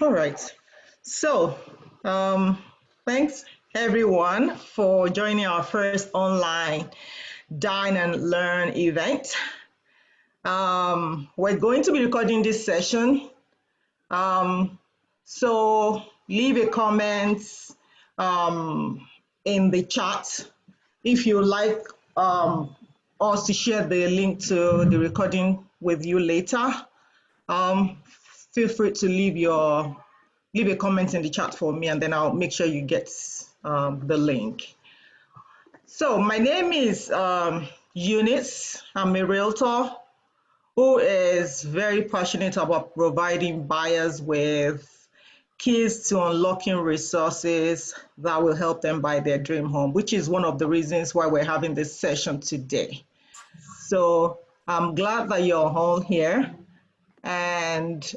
All right. So, thanks everyone for joining our first online Dine and Learn event. We're going to be recording this session. Um, so leave a comment um, in the chat if you like us to share the link to the recording with you later. Um, Feel free to leave a comment in the chat for me, and then I'll make sure you get the link. So my name is Eunice. I'm a realtor who is very passionate about providing buyers with keys to unlocking resources that will help them buy their dream home, which is one of the reasons why we're having this session today. So I'm glad that you're all here. And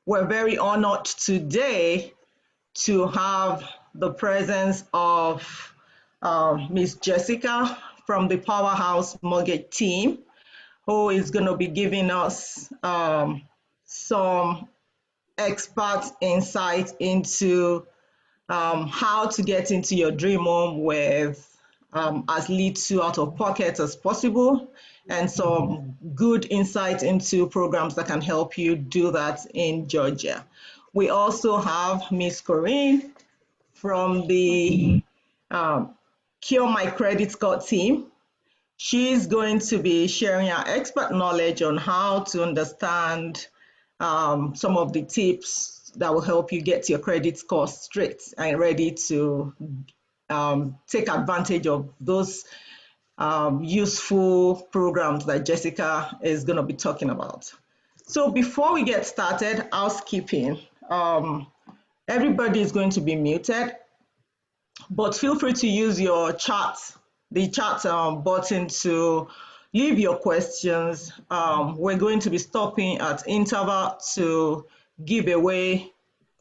we're very honored today to have the presence of Miss Jessica from the Powerhouse Mortgage team, who is going to be giving us some expert insight into how to get into your dream home with as little out of pocket as possible, and some good insight into programs that can help you do that in Georgia. We also have Miss Corinne from the um, Cure My Credit Score team. She's going to be sharing her expert knowledge on how to understand some of the tips that will help you get your credit score straight and ready to take advantage of those useful programs that Jessica is going to be talking about. So before we get started, housekeeping. Everybody is going to be muted, but feel free to use your chat, the chat button to leave your questions. We're going to be stopping at interval to give away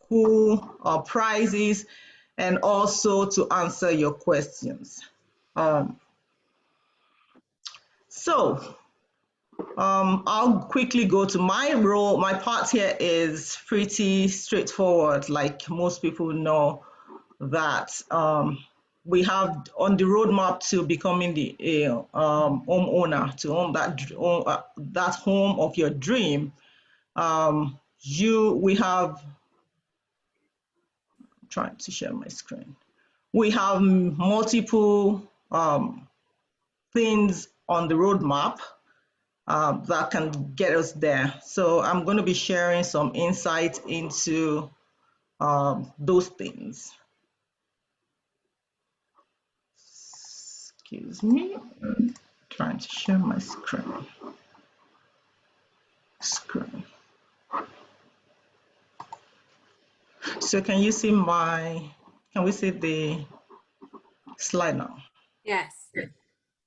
cool prizes and also to answer your questions. Um, so I'll quickly go to my role. My part here is pretty straightforward, like most people know that we have on the roadmap to becoming the homeowner, to that home of your dream. We have, I'm trying to share my screen. We have multiple things on the roadmap that can get us there. So I'm going to be sharing some insight into those things. Excuse me, I'm trying to share my screen. So can you see can we see the slide now? Yes.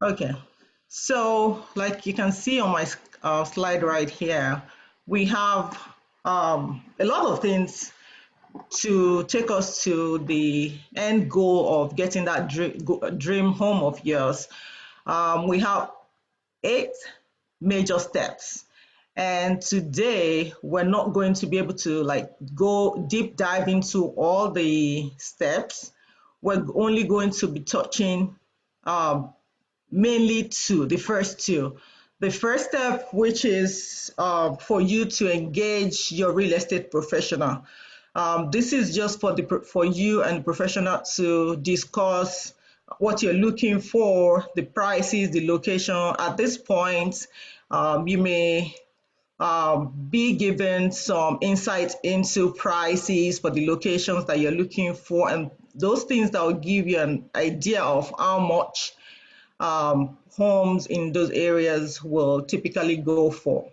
Okay. So like you can see on my slide right here, we have a lot of things to take us to the end goal of getting that dream home of yours. We have 8 major steps. And today we're not going to be able to like go deep dive into all the steps. We're only going to be touching mainly the first two. The first step, which is for you to engage your real estate professional. This is just for you and the professional to discuss what you're looking for, the prices, the location. At this point, you may be given some insight into prices for the locations that you're looking for, and those things that will give you an idea of how much homes in those areas will typically go for.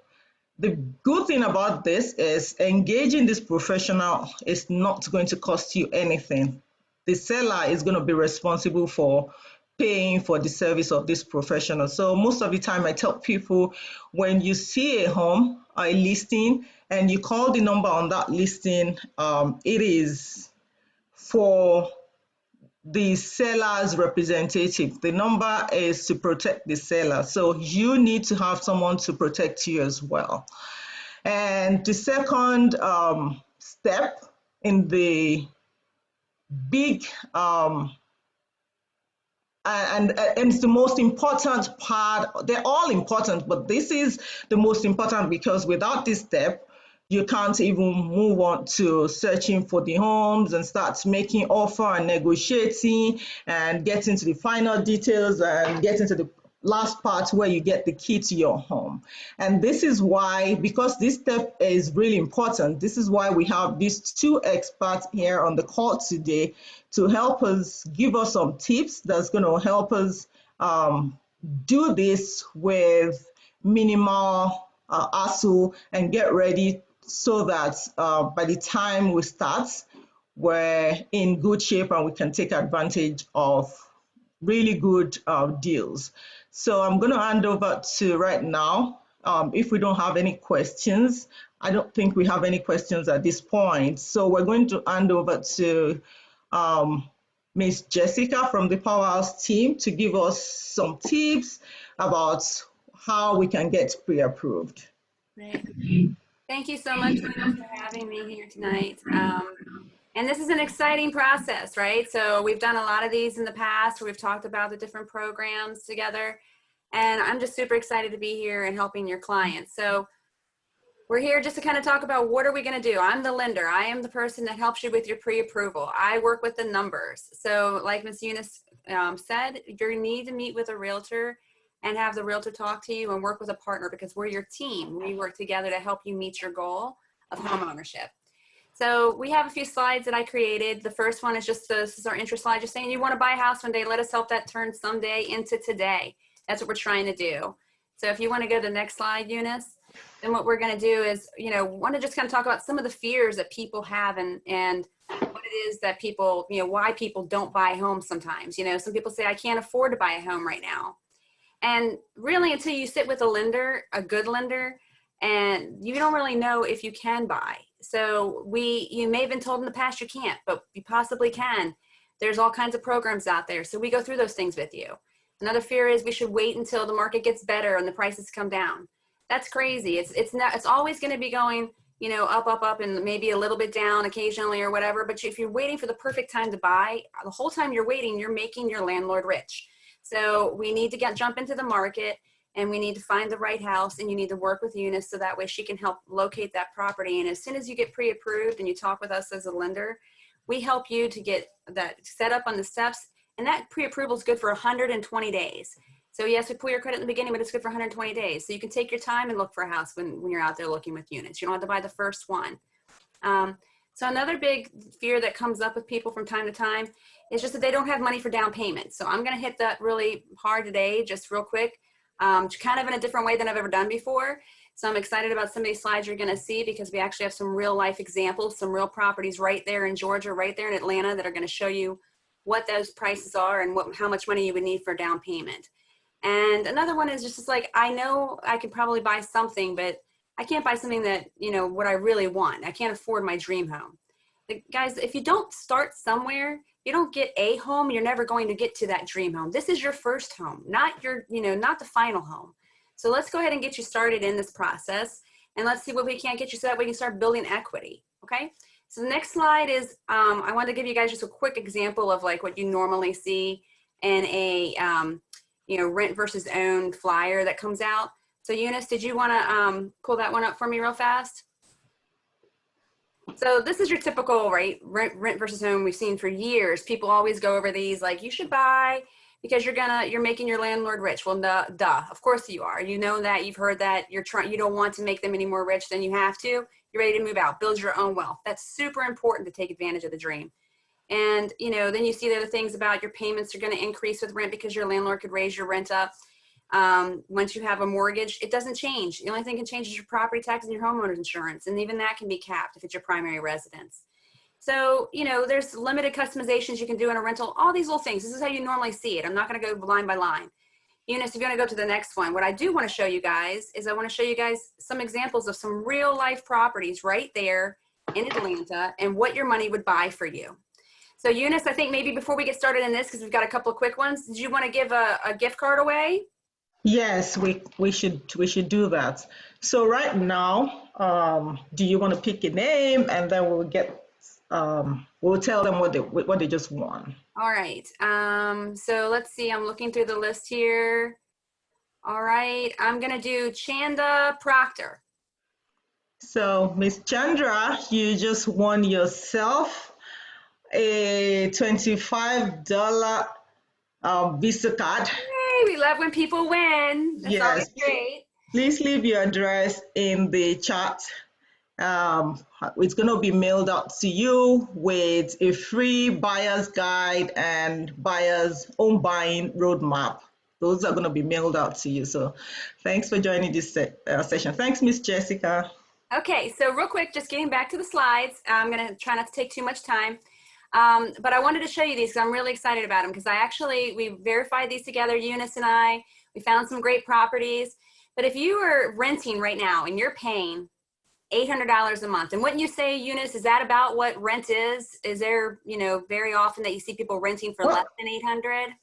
The good thing about this is engaging this professional is not going to cost you anything. The seller is going to be responsible for paying for the service of this professional. So most of the time I tell people, when you see a home, a listing, and you call the number on that listing, it is for the seller's representative. The number is to protect the seller. So you need to have someone to protect you as well. And the second step in the big and it's the most important part. They're all important, but this is the most important because without this step, you can't even move on to searching for the homes and start making offer and negotiating and get into the final details and get into the last part where you get the key to your home. And this is why, because this step is really important, this is why we have these two experts here on the call today to help us, give us some tips that's going to help us do this with minimal hassle and get ready so that by the time we start, we're in good shape and we can take advantage of really good deals. So I'm going to hand over to right now. If we don't have any questions, I don't think we have any questions at this point. So we're going to hand over to Miss Jessica from the Powerhouse team to give us some tips about how we can get pre-approved. Great. Thank you so much for having me here tonight. And this is an exciting process, right? So we've done a lot of these in the past. We've talked about the different programs together. And I'm just super excited to be here and helping your clients. So we're here just to kind of talk about what are we going to do. I'm the lender. I am the person that helps you with your pre-approval. I work with the numbers. So like Ms. Eunice said, you need to meet with a realtor and have the realtor talk to you and work with a partner because we're your team. We work together to help you meet your goal of home ownership. So we have a few slides that I created. The first one is just this is our intro slide, just saying you want to buy a house one day. Let us help that turn someday into today. That's what we're trying to do. So if you want to go to the next slide, Eunice, then what we're going to do is, want to just kind of talk about some of the fears that people have and what it is that people, why people don't buy homes sometimes. Some people say, I can't afford to buy a home right now. And really, until you sit with a lender, a good lender, and you don't really know if you can buy. So you may have been told in the past you can't, but you possibly can. There's all kinds of programs out there. So we go through those things with you. Another fear is we should wait until the market gets better and the prices come down. That's crazy. It's always going to be going, up, and maybe a little bit down occasionally or whatever. But if you're waiting for the perfect time to buy, the whole time you're waiting, you're making your landlord rich. So we need to jump into the market. And we need to find the right house, and you need to work with Eunice so that way she can help locate that property. And as soon as you get pre-approved and you talk with us as a lender, we help you to get that set up on the steps. And that pre-approval is good for 120 days. So yes, we pull your credit in the beginning, but it's good for 120 days. So you can take your time and look for a house when you're out there looking with Eunice. You don't have to buy the first one. So another big fear that comes up with people from time to time is just that they don't have money for down payment. So I'm going to hit that really hard today, just real quick. Kind of in a different way than I've ever done before. So I'm excited about some of these slides you're going to see because we actually have some real life examples, some real properties right there in Georgia, right there in Atlanta that are going to show you what those prices are and how much money you would need for down payment. And another one is just like, I know I could probably buy something, but I can't buy something that, what I really want. I can't afford my dream home. Guys, if you don't start somewhere, you don't get a home, you're never going to get to that dream home. This is your first home, not not the final home. So let's go ahead and get you started in this process. And let's see what we can get you so that we can start building equity, okay? So the next slide is, I want to give you guys just a quick example of like what you normally see in a, rent versus own flyer that comes out. So Eunice, did you want to pull that one up for me real fast? So this is your typical, right, rent versus home we've seen for years. People always go over these like, you should buy because you're making your landlord rich. Well, duh, of course you are. You know that, you've heard that, you don't want to make them any more rich than you have to. You're ready to move out, build your own wealth. That's super important to take advantage of the dream. And, then you see the other things about your payments are going to increase with rent because your landlord could raise your rent up. Once you have a mortgage, it doesn't change. The only thing that can change is your property tax and your homeowner's insurance. And even that can be capped if it's your primary residence. So, there's limited customizations you can do in a rental, all these little things. This is how you normally see it. I'm not going to go line by line. Eunice, if you're going to go to the next one, what I do want to show you guys is I want to show you guys some examples of some real life properties right there in Atlanta and what your money would buy for you. So Eunice, I think maybe before we get started in this, because we've got a couple of quick ones, did you want to give a gift card away? Yes, we should do that. So right now, do you want to pick a name, and then we'll tell them what they just won. All right. So let's see. I'm looking through the list here. All right. I'm gonna do Chanda Proctor. So Miss Chandra, you just won yourself a $25 Visa card. Yay, we love when people win. That's always Yes, great. please leave your address in the chat. It's going to be mailed out to you with a free buyer's guide and buyer's own buying roadmap. Those are going to be mailed out to you. So thanks for joining this session. Thanks, Miss Jessica. Okay, so real quick, just getting back to the slides. I'm gonna try not to take too much time. But I wanted to show you these because I'm really excited about them because we verified these together, Eunice and I. We found some great properties. But if you are renting right now and you're paying $800 a month, and wouldn't you say, Eunice, is that about what rent is? Is there, very often that you see people renting for less than 800?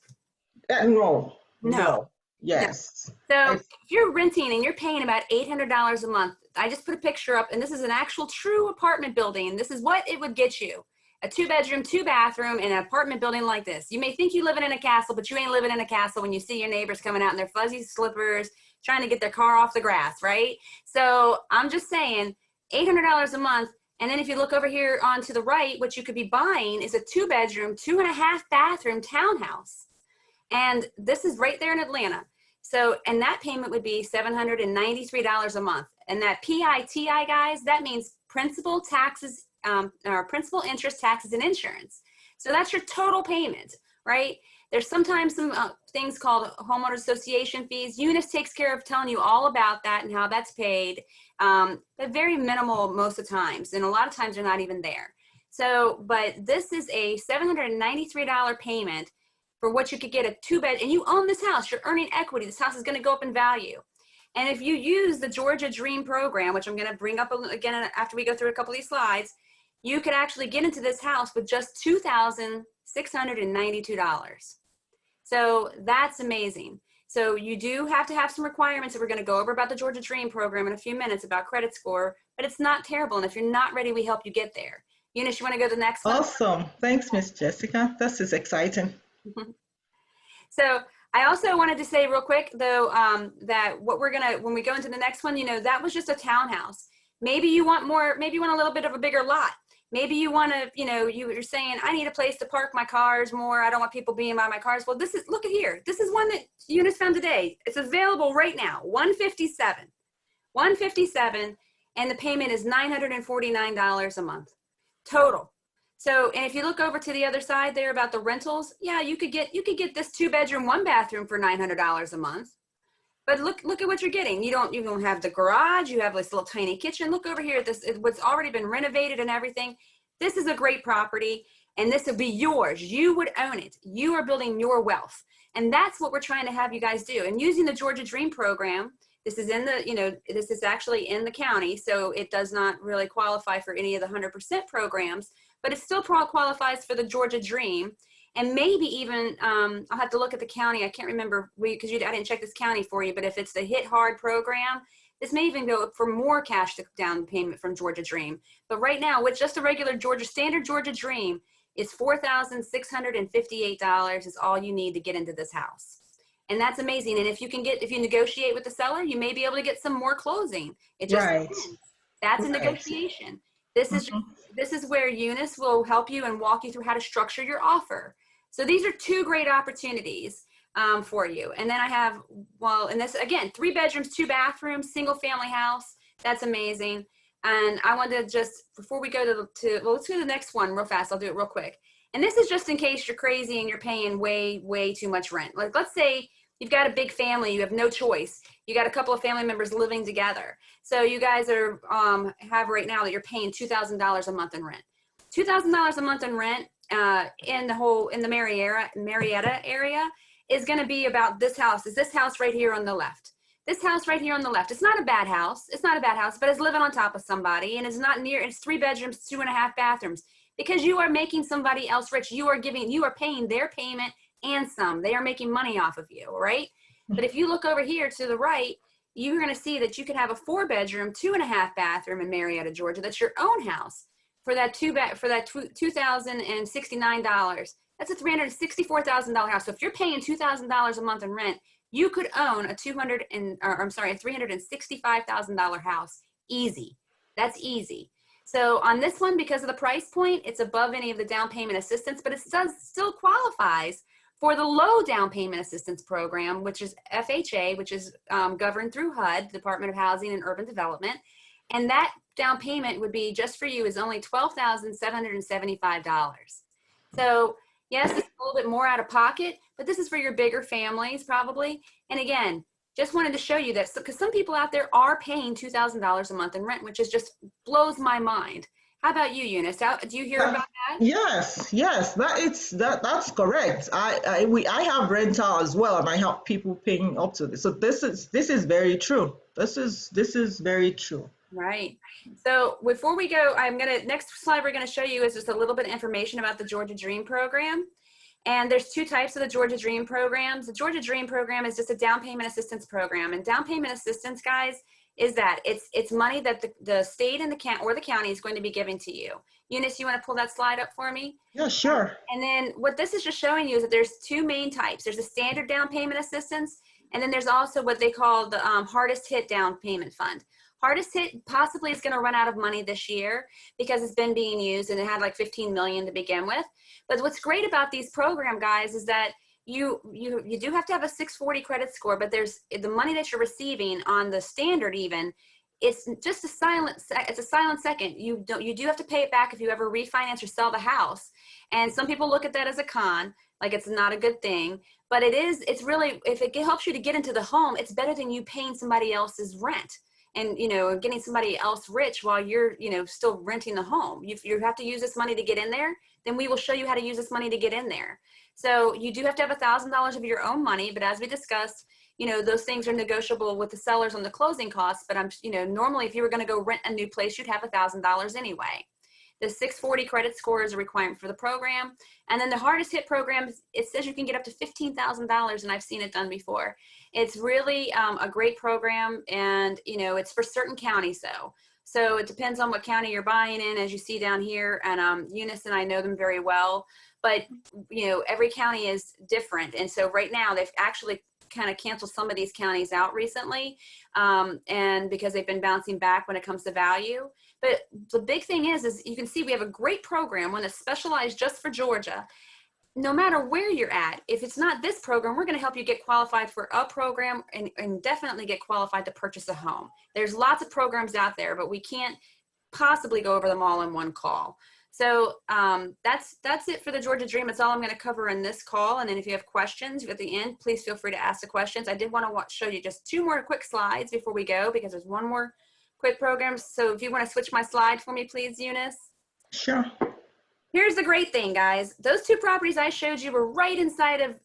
No. No. Yes. So if you're renting and you're paying about $800 a month, I just put a picture up, and this is an actual true apartment building. This is what it would get you. A 2-bedroom, 2-bathroom in an apartment building like this. You may think you're living in a castle, but you ain't living in a castle when you see your neighbors coming out in their fuzzy slippers, trying to get their car off the grass, right? So I'm just saying, $800 a month. And then if you look over here on to the right, what you could be buying is a 2-bedroom, 2.5-bathroom townhouse. And this is right there in Atlanta. So, and that payment would be $793 a month. And that PITI, guys, that means principal, taxes, or principal, interest, taxes, and insurance. So that's your total payment, right? There's sometimes some things called homeowner association fees. Eunice takes care of telling you all about that and how that's paid, but very minimal most of the times. And a lot of times they're not even there. So, but this is a $793 payment for what you could get a 2-bed, and you own this house, you're earning equity. This house is gonna go up in value. And if you use the Georgia Dream program, which I'm gonna bring up again after we go through a couple of these slides, you could actually get into this house with just $2,692. So that's amazing. So you do have to have some requirements that we're gonna go over about the Georgia Dream program in a few minutes about credit score, but it's not terrible. And if you're not ready, we help you get there. Eunice, you wanna go to the next one? Awesome. Thanks, Miss Jessica. This is exciting. So I also wanted to say real quick though, that what we're gonna, when we go into the next one, that was just a townhouse. Maybe you want more, maybe you want a little bit of a bigger lot. Maybe you want to, you're saying, I need a place to park my cars more. I don't want people being by my cars. Well, look at here. This is one that Eunice found today. It's available right now, $157, and the payment is $949 a month, total. So, and if you look over to the other side there about the rentals, yeah, you could get this 2-bedroom, 1-bathroom for $900 a month. But look at what you're getting. You don't have the garage. You have this little tiny kitchen. Look over here at this, what's already been renovated and everything. This is a great property, and this would be yours. You would own it. You are building your wealth. And that's what we're trying to have you guys do. And using the Georgia Dream program, this is in the, this is actually in the county, so it does not really qualify for any of the 100% programs, but it still qualifies for the Georgia Dream. And maybe even, I'll have to look at the county. I can't remember because I didn't check this county for you, but if it's the Hit Hard program, this may even go for more cash down payment from Georgia Dream. But right now, with just a regular standard Georgia Dream, it's $4,658 is all you need to get into this house. And that's amazing. And if you negotiate with the seller, you may be able to get some more closing. It just depends. That's a negotiation. This is where Eunice will help you and walk you through how to structure your offer. So these are 2 great opportunities for you. And then I have, and this again, 3 bedrooms, 2 bathrooms, single family house. That's amazing. And I wanted to just, before we go let's go to the next one real fast. I'll do it real quick. And this is just in case you're crazy and you're paying way, way too much rent. Like, let's say you've got a big family, you have no choice. You got a couple of family members living together. So you guys are, have right now that you're paying $2,000 a month in rent. $2,000 a month in rent in the Marietta area is gonna be about this house. Is this house right here on the left. This house right here on the left. It's not a bad house. It's not a bad house, but it's living on top of somebody, and it's 3 bedrooms, 2.5 bathrooms. Because you are making somebody else rich. You are paying their payment and some. They are making money off of you, right? But if you look over here to the right, you're going to see that you could have a 4-bedroom, 2.5 bathroom in Marietta, Georgia. That's your own house for that $2,069. That's a $364,000 house. So if you're paying $2,000 a month in rent, you could own a $365,000 house. Easy. That's easy. So on this one, because of the price point, it's above any of the down payment assistance, but it still qualifies for the low down payment assistance program, which is FHA, which is governed through HUD, Department of Housing and Urban Development. And that down payment would be just for you is only $12,775. So yes, it's a little bit more out of pocket, but this is for your bigger families probably. And again, just wanted to show you that because some people out there are paying $2,000 a month in rent, which is just blows my mind. How about you, Eunice? Do you hear about that? Yes, that's correct. I have rental as well, and I have people paying up to this. So this is very true. This is very true. Right. So before we go, next slide we're gonna show you is just a little bit of information about the Georgia Dream program. And there's 2 types of the Georgia Dream programs. The Georgia Dream program is just a down payment assistance program. And down payment assistance, guys, is that it's money that the state and the county is going to be giving to you. Eunice, you want to pull that slide up for me? Yeah, sure. And then what this is just showing you is that there's 2 main types. There's a standard down payment assistance, and then there's also what they call the hardest hit down payment fund. Hardest hit possibly is going to run out of money this year because it's been being used and it had like 15 million to begin with. But what's great about these program, guys, is that you do have to have a 640 credit score, but there's the money that you're receiving on the standard even, it's just a silent second. You do have to pay it back if you ever refinance or sell the house. And some people look at that as a con, like it's not a good thing, but it's really, if it helps you to get into the home, it's better than you paying somebody else's rent and, getting somebody else rich while you're, still renting the home. You have to use this money to get in there, then we will show you how to use this money to get in there. So you do have to have $1,000 of your own money, but as we discussed, those things are negotiable with the sellers on the closing costs, but normally if you were going to go rent a new place, you'd have $1,000 anyway. The 640 credit score is a requirement for the program. And then the hardest hit program, it says you can get up to $15,000, and I've seen it done before. It's really a great program, and it's for certain counties though. So it depends on what county you're buying in, as you see down here, and Eunice and I know them very well, but every county is different. And so right now they've actually kind of canceled some of these counties out recently, and because they've been bouncing back when it comes to value. But the big thing is you can see we have a great program, one that's specialized just for Georgia. No matter where you're at, if it's not this program, we're going to help you get qualified for a program and definitely get qualified to purchase a home. There's lots of programs out there, but we can't possibly go over them all in one call. So that's it for the Georgia Dream. That's all I'm going to cover in this call. And then if you have questions at the end, please feel free to ask the questions. I did want to show you just 2 more quick slides before we go, because there's one more quick program. So if you want to switch my slide for me, please, Eunice. Sure. Here's the great thing, guys. Those 2 properties I showed you were right inside of,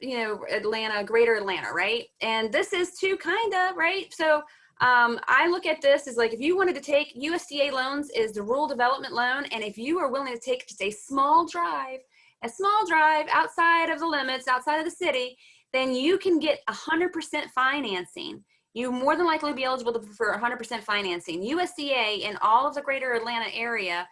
Atlanta, greater Atlanta, right? And this is too, kinda, right? So I look at this as like, if you wanted to take USDA loans is the rural development loan. And if you are willing to take just a small drive outside of the limits, outside of the city, then you can get 100% financing. You more than likely be eligible for 100% financing. USDA in all of the greater Atlanta area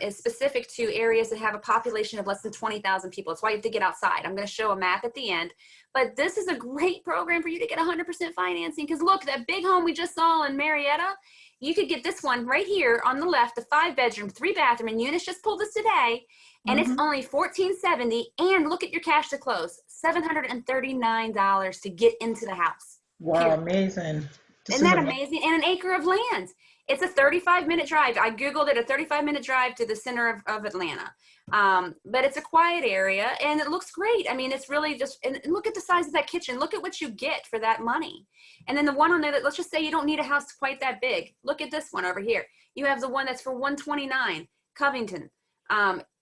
is specific to areas that have a population of less than 20,000 people. That's why you have to get outside. I'm going to show a map at the end. But this is a great program for you to get 100% financing, because look, that big home we just saw in Marietta, you could get this one right here on the left, the 5-bedroom, 3-bathroom, and Eunice just pulled this today, and it's only $1,470. And look at your cash to close, $739 to get into the house. Wow, amazing. Isn't that amazing? And an acre of land. It's a 35-minute drive. I Googled it, a 35-minute drive to the center of Atlanta. But it's a quiet area, and it looks great. I mean, it's really just, and look at the size of that kitchen. Look at what you get for that money. And then the one on there, let's just say you don't need a house quite that big. Look at this one over here. You have the one that's for $129, Covington.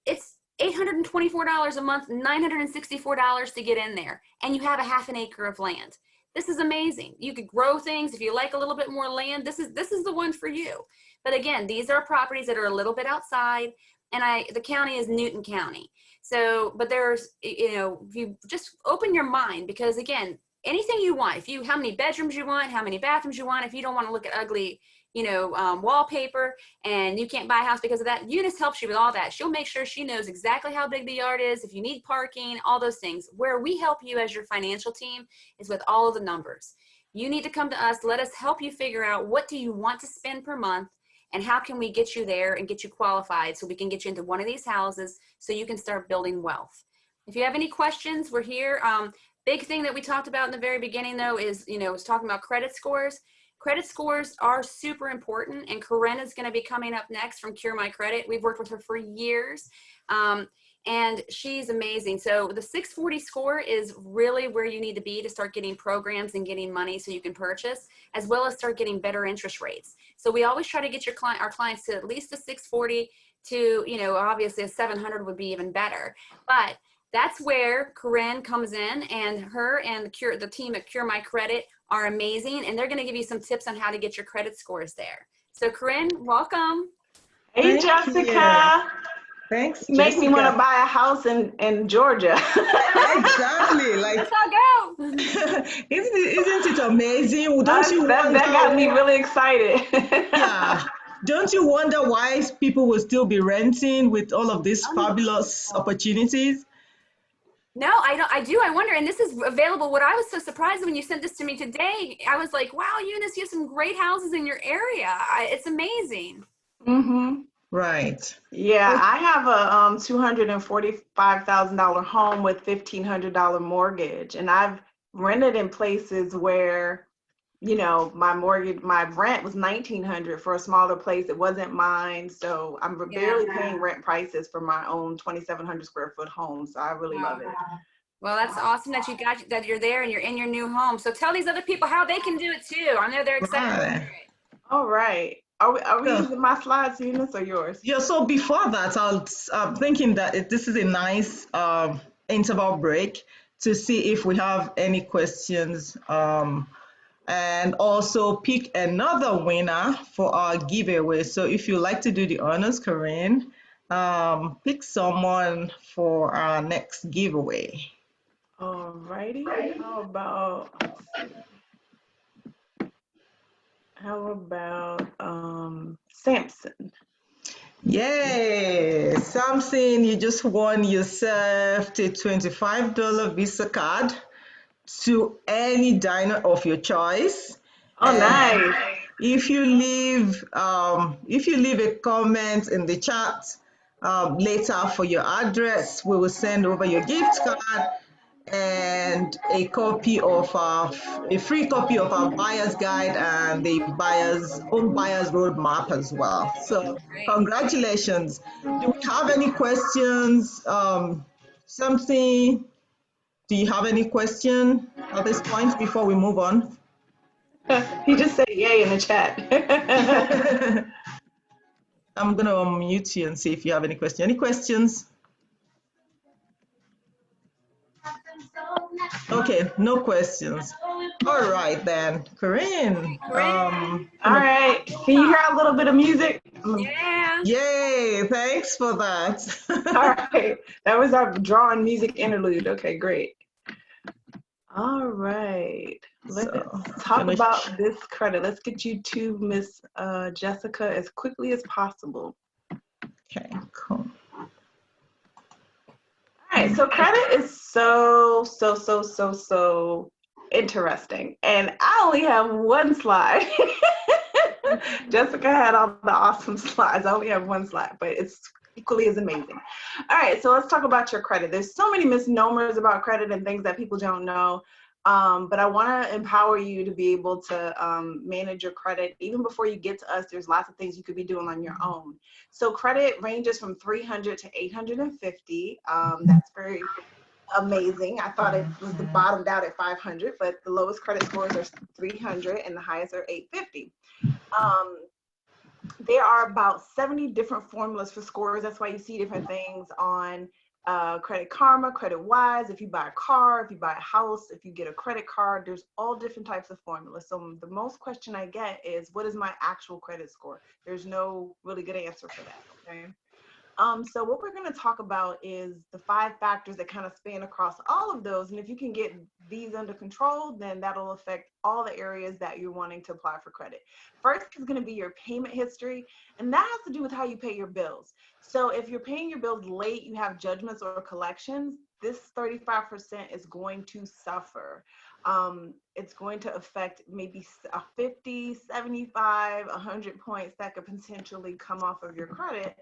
It's $824 a month, $964 to get in there. And you have a half an acre of land. This is amazing. You could grow things. If you like a little bit more land, this is the one for you. But again, these are properties that are a little bit outside, and the county is Newton County. So, but there's, if you just open your mind, because again, anything you want. How many bedrooms you want, how many bathrooms you want. If you don't want to look at ugly, wallpaper, and you can't buy a house because of that, Eunice helps you with all that. She'll make sure she knows exactly how big the yard is, if you need parking, all those things. Where we help you as your financial team is with all of the numbers. You need to come to us. Let us help you figure out what do you want to spend per month, and how can we get you there and get you qualified so we can get you into one of these houses so you can start building wealth. If you have any questions, we're here. Big thing that we talked about in the very beginning, though, is, was talking about credit scores. Credit scores are super important, and Corinne is going to be coming up next from Cure My Credit. We've worked with her for years, and she's amazing. So the 640 score is really where you need to be to start getting programs and getting money so you can purchase, as well as start getting better interest rates. So we always try to get our clients to at least a 640 to, obviously a 700 would be even better. But that's where Corinne comes in, and her and the team at Cure My Credit are amazing, and they're going to give you some tips on how to get your credit scores there. So Corinne, welcome. Hey, Jessica. Thanks, you make me want to buy a house in Georgia. Exactly. Let's all go. Isn't it amazing? That got me really excited. Yeah. Don't you wonder why people will still be renting with all of these fabulous opportunities? No, I do. I wonder. And this is available. What I was so surprised when you sent this to me today, I was like, wow, Eunice, you have some great houses in your area. It's amazing. Mm-hmm. Right. Yeah, I have a $245,000 home with $1,500 mortgage. And I've rented in places where, my rent was $1,900 for a smaller place. It wasn't mine. So I'm barely paying rent prices for my own 2,700 square foot home. So I really love it. Well, that's awesome that you're there and you're in your new home. So tell these other people how they can do it too. I know they're excited to hear it. All right. Are we using my slides, Eunice, or yours? Yeah, so before that, I'm thinking that this is a nice interval break to see if we have any questions, and also pick another winner for our giveaway. So if you like to do the honors, Corinne, pick someone for our next giveaway. All righty. How about Samson? Yay! Samson, you just won yourself a $25 Visa card to any diner of your choice. Oh, nice. If you leave a comment in the chat later for your address, we will send over your gift card and a free copy of our buyer's guide and the buyer's roadmap as well. So congratulations. Do we have any questions? Do you have any question at this point before we move on? He just said yay in the chat. I'm going to unmute you and see if you have any questions. Any questions? Okay, no questions. All right then, Corinne. All right. Can you hear a little bit of music? Yeah. Yay, thanks for that. All right. That was our drawing music interlude. Okay, great. All right. Let's talk about this credit. Let's get you to Miss Jessica as quickly as possible. Okay, cool. All right, so credit is so interesting. And I only have one slide. Jessica had all the awesome slides. I only have one slide, but it's equally as amazing. All right, so let's talk about your credit. There's so many misnomers about credit and things that people don't know. But I want to empower you to be able to manage your credit. Even before you get to us, there's lots of things you could be doing on your own. So credit ranges from 300 to 850. That's very amazing. I thought it was the bottomed out at 500, but the lowest credit scores are 300 and the highest are 850. There are about 70 different formulas for scores. That's why you see different things on Credit Karma, Credit Wise. If you buy a car, if you buy a house, if you get a credit card, there's all different types of formulas. So the most question I get is, what is my actual credit score? There's no really good answer for that, okay? So what we're going to talk about is the 5 factors that kind of span across all of those. And if you can get these under control, then that'll affect all the areas that you're wanting to apply for credit. First is going to be your payment history, and that has to do with how you pay your bills. So if you're paying your bills late, you have judgments or collections, this 35% is going to suffer. It's going to affect maybe a 50, 75, 100 points that could potentially come off of your credit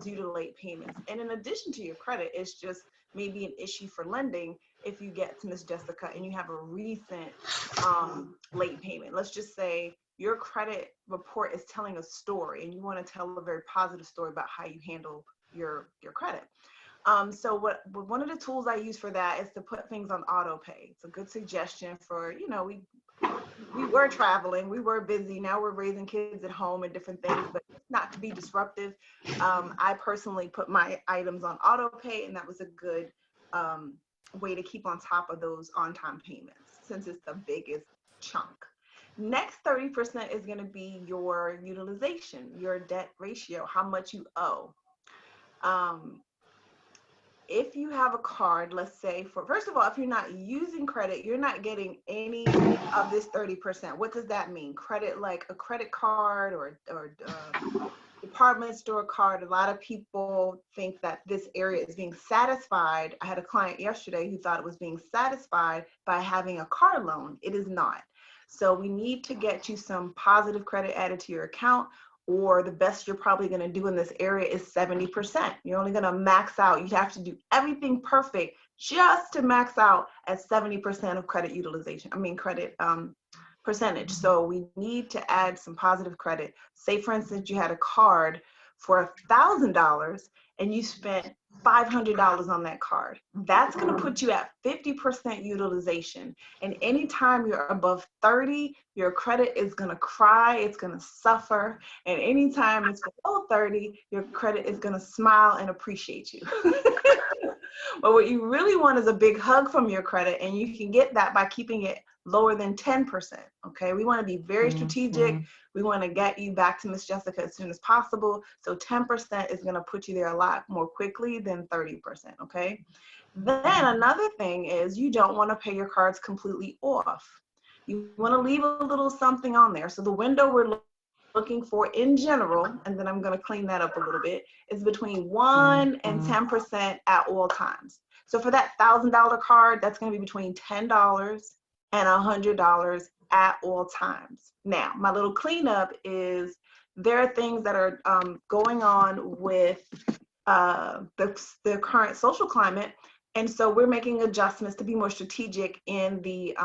due to late payments. And in addition to your credit, it's just maybe an issue for lending if you get to Miss Jessica and you have a recent late payment. Let's just say your credit report is telling a story and you want to tell a very positive story about how you handle your credit. So one of the tools I use for that is to put things on auto pay. It's a good suggestion for, we were traveling, we were busy, now we're raising kids at home and different things, but not to be disruptive. I personally put my items on auto pay, and that was a good way to keep on top of those on-time payments since it's the biggest chunk. Next 30% is going to be your utilization, your debt ratio, how much you owe. If you have a card, let's say first of all, if you're not using credit, you're not getting any of this 30%. What does that mean? Credit, like a credit card or department store card. A lot of people think that this area is being satisfied. I had a client yesterday who thought it was being satisfied by having a car loan. It is not. So we need to get you some positive credit added to your account, or the best you're probably going to do in this area is 70%. You're only going to max out. You have to do everything perfect just to max out at 70% of credit utilization. Credit percentage. So we need to add some positive credit. Say, for instance, you had a card for $1,000 and you spent $500 on that card. That's going to put you at 50% utilization. And anytime you're above 30, your credit is going to cry, it's going to suffer. And anytime it's below 30, your credit is going to smile and appreciate you. But what you really want is a big hug from your credit, and you can get that by keeping it lower than 10%. Okay, we want to be very strategic. We want to get you back to Miss Jessica as soon as possible. So 10% is going to put you there a lot more quickly than 30%. Okay. Then another thing is you don't want to pay your cards completely off. You want to leave a little something on there. So the window we're looking for in general, and then I'm going to clean that up a little bit, is between 1 and 10% at all times. So for that $1,000 card, that's going to be between $10 and $100 at all times. Now, my little cleanup is there are things that are going on with the current social climate, and so we're making adjustments to be more strategic in the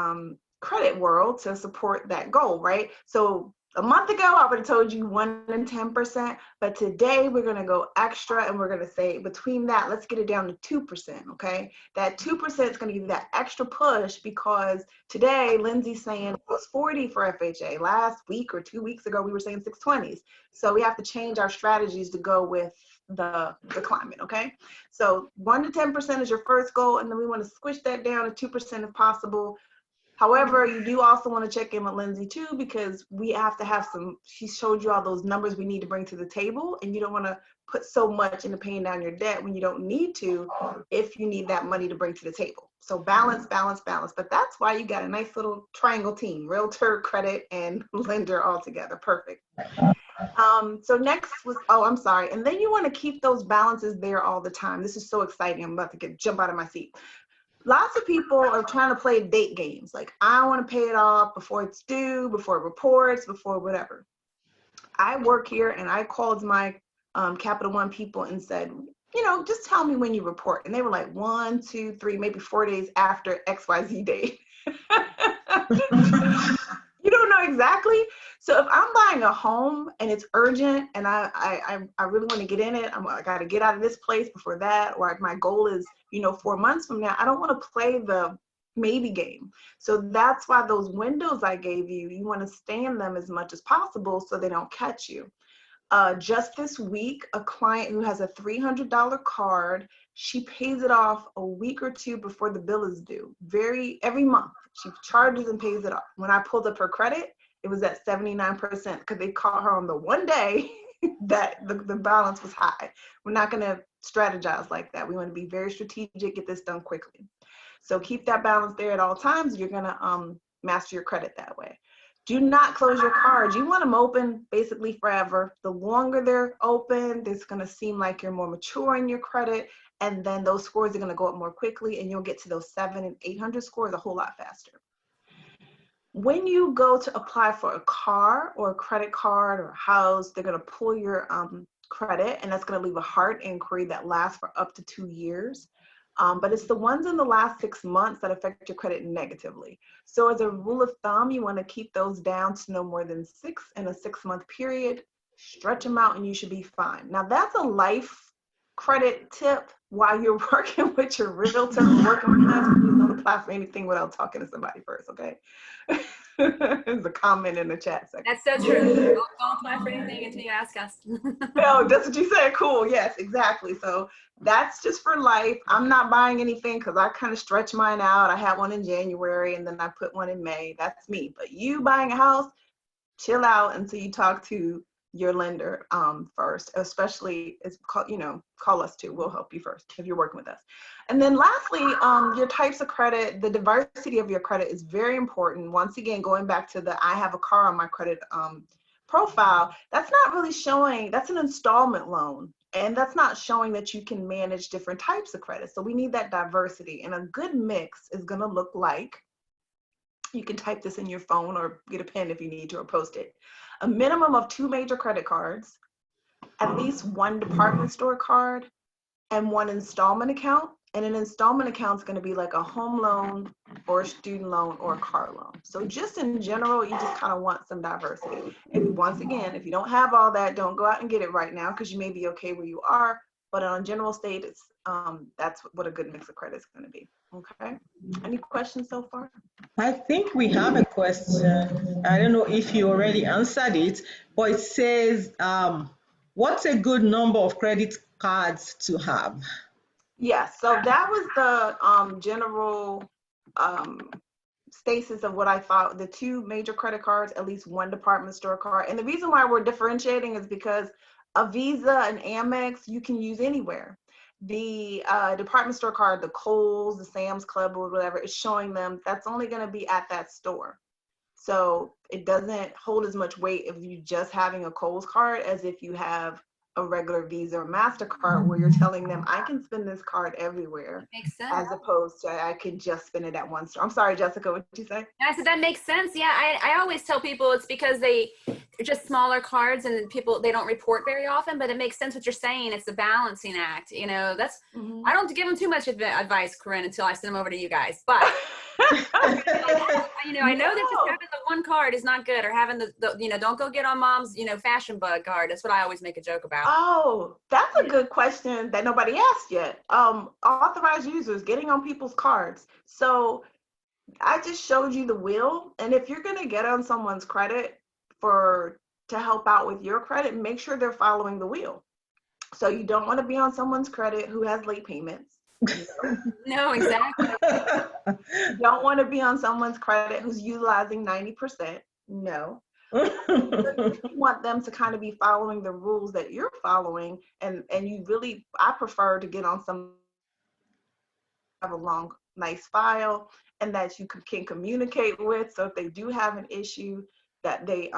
credit world to support that goal, right? So a month ago, I would have told you 1 and 10%, but today we're going to go extra and we're going to say between that, let's get it down to 2%, okay? That 2% is going to give you that extra push because today, Lindsay's saying it was 40 for FHA. Last week or 2 weeks ago, we were saying 620s. So we have to change our strategies to go with the climate, okay? So 1 to 10% is your first goal, and then we want to squish that down to 2% if possible. However, you do also want to check in with Lindsay too, because we have to have she showed you all those numbers we need to bring to the table, and you don't want to put so much into paying down your debt when you don't need to, if you need that money to bring to the table. So balance, balance, balance. But that's why you got a nice little triangle team, realtor, credit, and lender all together. Perfect. So next was, I'm sorry. And then you want to keep those balances there all the time. This is so exciting. I'm about to jump out of my seat. Lots of people are trying to play date games. Like, I want to pay it off before it's due, before it reports, before whatever. I work here, and I called my Capital One people and said, just tell me when you report. And they were like 1, 2, 3, maybe 4 days after XYZ date. You don't know exactly. So if I'm buying a home and it's urgent and I really want to get in it, I got to get out of this place before that, or my goal is, 4 months from now, I don't want to play the maybe game. So that's why those windows I gave you, you want to stay in them as much as possible so they don't catch you. Just this week, a client who has a $300 card, she pays it off a week or two before the bill is due. Every month, she charges and pays it off. When I pulled up her credit, it was at 79% because they caught her on the one day that the balance was high. We're not going to strategize like that. We want to be very strategic, get this done quickly. So keep that balance there at all times. You're going to master your credit that way. Do not close your cards. You want them open basically forever. The longer they're open, it's going to seem like you're more mature in your credit, and then those scores are going to go up more quickly, and you'll get to those 700 and 800 scores a whole lot faster. When you go to apply for a car or a credit card or a house, they're going to pull your credit, and that's going to leave a hard inquiry that lasts for up to 2 years. But it's the ones in the last 6 months that affect your credit negatively. So as a rule of thumb, you want to keep those down to no more than 6 in a 6-month period. Stretch them out and you should be fine. Now that's a life credit tip while you're working with your realtor, working with us. Please don't apply for anything without talking to somebody first, okay? There's a comment in the chat section. That's so true. Don't apply for anything until you ask us. Oh, that's what you said. Cool. Yes, exactly. So that's just for life. I'm not buying anything because I kind of stretch mine out. I had one in January and then I put one in May. That's me. But you buying a house, chill out until you talk to your lender first, especially call us too. We'll help you first if you're working with us. And then lastly, your types of credit, the diversity of your credit is very important. Once again, going back to the I have a car on my credit profile, that's not really showing, that's an installment loan. And that's not showing that you can manage different types of credit. So we need that diversity. And a good mix is going to look like, you can type this in your phone or get a pen if you need to, or post it. A minimum of 2 major credit cards, at least 1 department store card, and 1 installment account. And an installment account is going to be like a home loan or a student loan or a car loan. So just in general, you just kind of want some diversity. And once again, if you don't have all that, don't go out and get it right now because you may be okay where you are. But on a general state, it's that's what a good mix of credit is going to be. Okay. Any questions so far? I think we have a question. I don't know if you already answered it, but it says, what's a good number of credit cards to have? Yes, so that was the general stasis of what I thought. The 2 major credit cards, at least 1 department store card. And the reason why we're differentiating is because a Visa and Amex you can use anywhere. The department store card, the Kohl's, the Sam's Club, or whatever, is showing them that's only going to be at that store. So it doesn't hold as much weight if you just having a Kohl's card as if you have a regular Visa or MasterCard where you're telling them I can spend this card everywhere. Makes sense. As opposed to I can just spend it at one store. I'm sorry, Jessica, what did you say? I said that makes sense. Yeah, I always tell people it's because they're just smaller cards and people, they don't report very often, but it makes sense what you're saying. It's a balancing act. You know, that's, I don't give them too much advice, Corinne, until I send them over to you guys. But, you know, I know that just having the 1 card is not good, or having the don't go get on mom's, fashion bug card. That's what I always make a joke about. Oh, that's a good question that nobody asked yet. Authorized users getting on people's cards. So I just showed you the wheel. And if you're going to get on someone's credit to help out with your credit, make sure they're following the wheel. So you don't want to be on someone's credit who has late payments. No, exactly. You don't want to be on someone's credit who's utilizing 90%. No. You want them to kind of be following the rules that you're following, and you really, I prefer to get on some, have a long, nice file, and that you can communicate with. So if they do have an issue, that they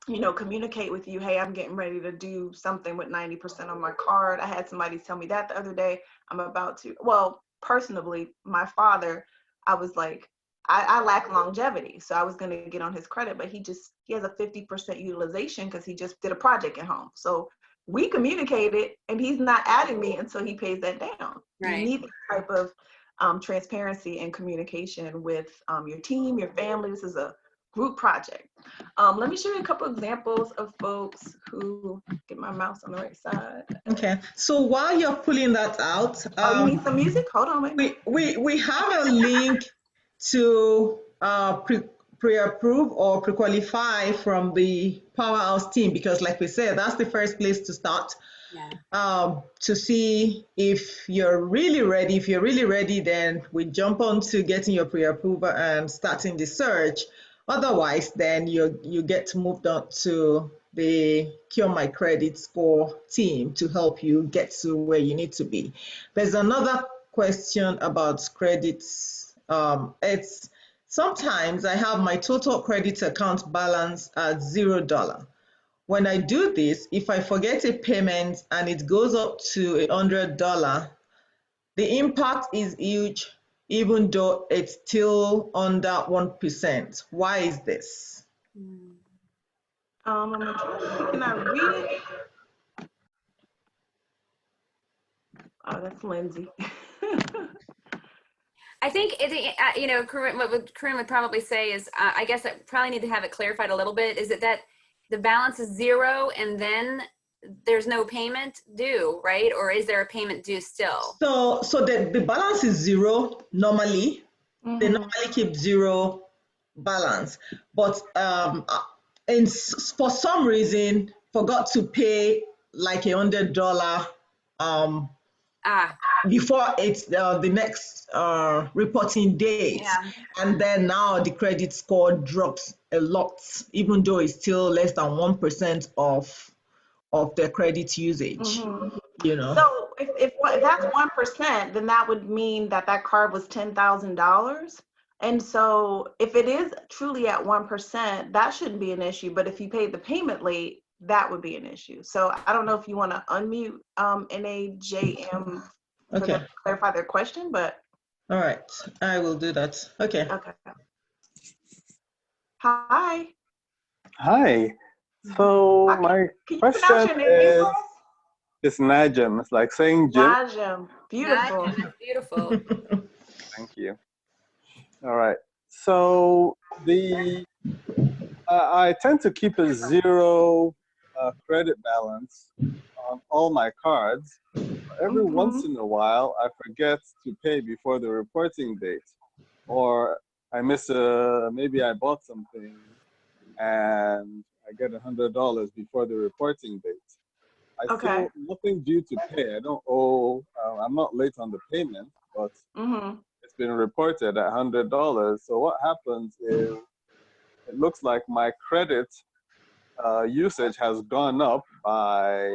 communicate with you. Hey, I'm getting ready to do something with 90% on my card. I had somebody tell me that the other day. I'm about to, well, personally, my father, I was like, I lack longevity. So I was going to get on his credit, but he has a 50% utilization because he just did a project at home. So we communicated, and he's not adding me until he pays that down. Right. You need that type of transparency and communication with your team, your family. This is a group project. Let me show you a couple examples of folks who, get my mouse on the right side. Okay, so while you're pulling that out, you need some music? Hold on, wait. We have a link to pre-approve or pre-qualify from the Powerhouse team, because like we said, that's the first place to start. Yeah. To see if you're really ready. If you're really ready, then we jump on to getting your pre-approval and starting the search. Otherwise, then you get moved on to the Cure My Credit Score team to help you get to where you need to be. There's another question about credits. It's sometimes I have my total credit account balance at $0. When I do this, if I forget a payment and it goes up to $100, the impact is huge, even though it's still under 1%. Why is this? I'm gonna try to see. Can I read it? Oh, that's Lindsay. I think, you know, what Corinne would probably say is, I guess I probably need to have it clarified a little bit. Is it that the balance is $0 and then there's no payment due, right? Or is there a payment due still? So the balance is $0 normally. They normally keep $0 balance, but for some reason forgot to pay like $100 before it's the next reporting date. Yeah. And then now the credit score drops a lot, even though it's still less than 1% of their credit usage. You know. So if that's 1%, then that would mean that that card was $10,000. And so if it is truly at 1%, that shouldn't be an issue. But if you paid the payment late, that would be an issue. So I don't know if you want to unmute NAJM for them to clarify their question, but. All right, I will do that. Okay. Okay. Hi. Hi. So my question is, it's Najam. It's like saying Jim. Najam. Beautiful. Najam, beautiful. Thank you. All right. So I tend to keep a $0 credit balance on all my cards. Every once in a while, I forget to pay before the reporting date, or I miss maybe I bought something and I get $100 before the reporting date. I still nothing due to pay. I don't owe. I'm not late on the payment, but it's been reported at $100. So what happens is, it looks like my credit usage has gone up by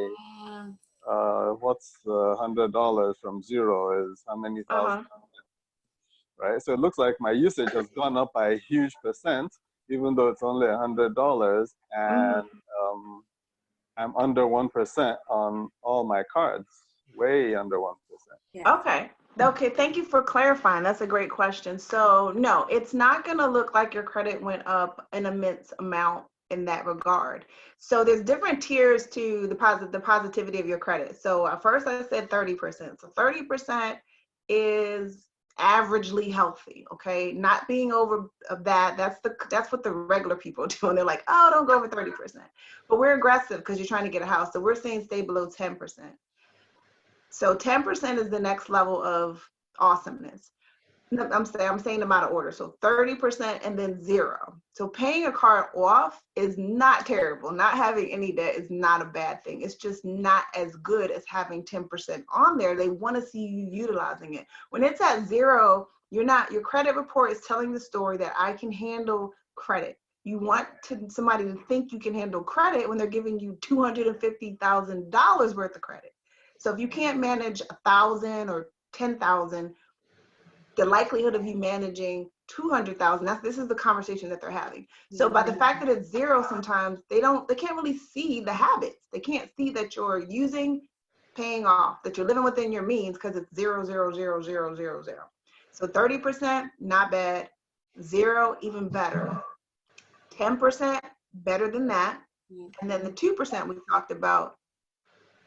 what's $100 from 0 is how many thousand, right? So it looks like my usage has gone up by a huge percent, even though it's only $100, and I'm under 1% on all my cards, way under 1%. Yeah. Okay, thank you for clarifying. That's a great question. So no, it's not gonna look like your credit went up an immense amount in that regard. So there's different tiers to the positivity of your credit. So at first I said 30%. So 30% is averagely healthy, okay? Not being over that, that's what the regular people are doing. They're like, oh, don't go over 30%. But we're aggressive because you're trying to get a house. So we're saying stay below 10%. So 10% is the next level of awesomeness. I'm saying them out of order. So 30% and then 0. So paying a card off is not terrible. Not having any debt is not a bad thing. It's just not as good as having 10% on there. They want to see you utilizing it. When it's at 0, your credit report is telling the story that I can handle credit. You want somebody to think you can handle credit when they're giving you $250,000 worth of credit. So if you can't manage 1,000 or 10,000, the likelihood of you managing 200,000, this is the conversation that they're having. So by the fact that it's 0, sometimes they can't really see the habits. They can't see that you're paying off, that you're living within your means, because it's 0, 0, 0, 0, 0, 0. So 30%, not bad. 0, even better. 10%, better than that. And then the 2% we talked about,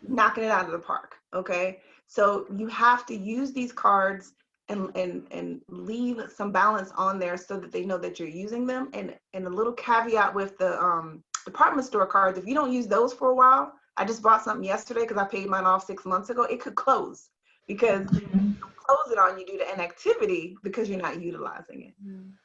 knocking it out of the park, okay? So you have to use these cards and leave some balance on there so that they know that you're using them. And a little caveat with the department store cards, if you don't use those for a while, I just bought something yesterday because I paid mine off 6 months ago, it could close because close it on you due to inactivity because you're not utilizing it.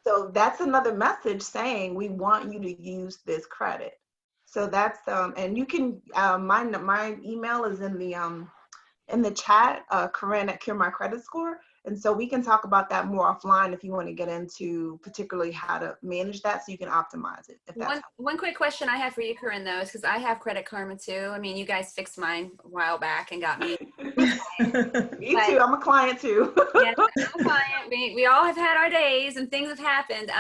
So that's another message saying we want you to use this credit. So that's and you can my email is in the chat, Corinne at Cure My Credit Score. And so we can talk about that more offline if you want to get into particularly how to manage that so you can optimize it. If that's one quick question I have for you, Corinne, though, is because I have Credit Karma too. I mean, you guys fixed mine a while back and got me. Me too. I'm a client too. Yeah, I'm a client. We all have had our days and things have happened.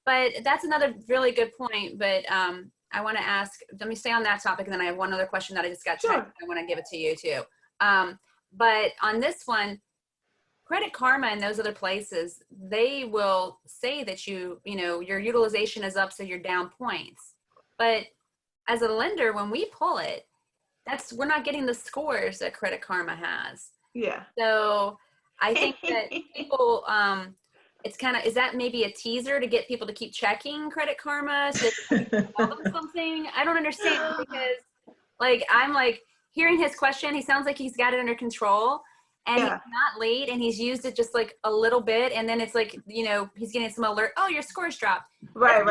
But that's another really good point. But I want to ask, let me stay on that topic, and then I have one other question that I just got checked. I want to give it to you too. But on this one, Credit Karma and those other places, they will say that your utilization is up, so you're down points. But as a lender, when we pull it, we're not getting the scores that Credit Karma has. Yeah. So I think that people, is that maybe a teaser to get people to keep checking Credit Karma so they can tell them something? I don't understand, because I'm hearing his question, he sounds like he's got it under control. And he's not late, and he's used it just like a little bit, and then it's he's getting some alert. Oh, your score's dropped. Right.